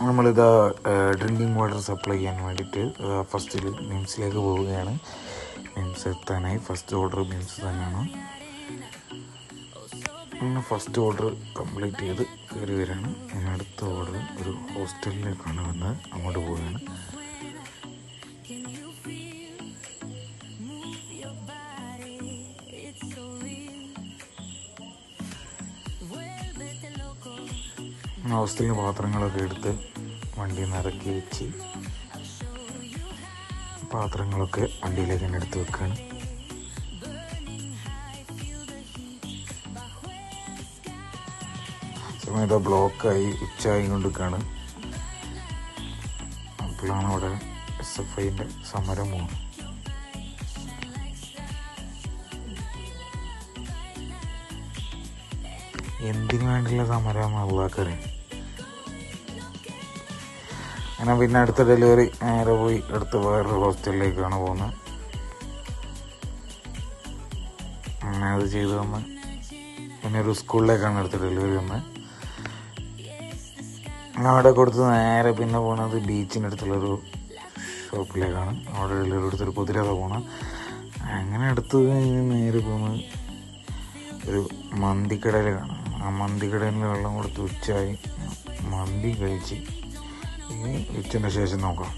നമ്മളിതാ drinking water supply ചെയ്യാൻ വേണ്ടിയിട്ട് ഫസ്റ്റിൽ മിംസിലേക്ക് പോവുകയാണ്. മിംസ് എത്താനായി ഫസ്റ്റ് ഓർഡർ മിംസ് തന്നെയാണ്. അങ്ങനെ ഫസ്റ്റ് ഓർഡർ കംപ്ലീറ്റ് ചെയ്ത് കയറി വരികയാണ്. ഇനി അടുത്ത ഓർഡർ ഒരു ഹോസ്റ്റലിലേക്കാണ് വന്നത്, അങ്ങോട്ട് പോവുകയാണ്. ഹോസ്റ്റലിന് പാത്രങ്ങളൊക്കെ എടുത്ത് വണ്ടിയിൽ നിന്ന് ഇറക്കി വെച്ച് പാത്രങ്ങളൊക്കെ വണ്ടിയിലേക്ക് തന്നെ എടുത്ത് വെക്കുകയാണ്. സമയത്ത് ബ്ലോക്കായി ഉച്ചയായി കൊണ്ടിരിക്കുകയാണ്. അപ്പോഴാണ് അവിടെ SFIൻ്റെ സമരം പോകുന്നത്. എന്തിനു വേണ്ടിയുള്ള സമരം അള്ളാക്കറിയാം. അങ്ങനെ പിന്നെ അടുത്ത ഡെലിവറി നേരെ പോയി അടുത്ത വേറൊരു ഹോസ്റ്റലിലേക്കാണ് പോകുന്നത്. അങ്ങനെ അത് ചെയ്ത് തന്ന് പിന്നെ ഒരു സ്കൂളിലേക്കാണ് അടുത്ത ഡെലിവറി വന്നത്. അവിടെ കൊടുത്ത് നേരെ പിന്നെ പോകുന്നത് ബീച്ചിൻ്റെ അടുത്തുള്ളൊരു ഷോപ്പിലേക്കാണ്. അവിടെ ഡെലിവറി എടുത്തൊരു കുതിരത പോകണം. അങ്ങനെ അടുത്ത് നേരെ പോകുന്നത് ഒരു മന്തിക്കടയിലേക്കാണ്. ആ മന്തിക്കടയിൽ വെള്ളം കൊടുത്ത് ഉച്ചയായി മന്തി കഴിച്ച് ഇനി ഉച്ചൻ്റെ ശേഷം നോക്കാം.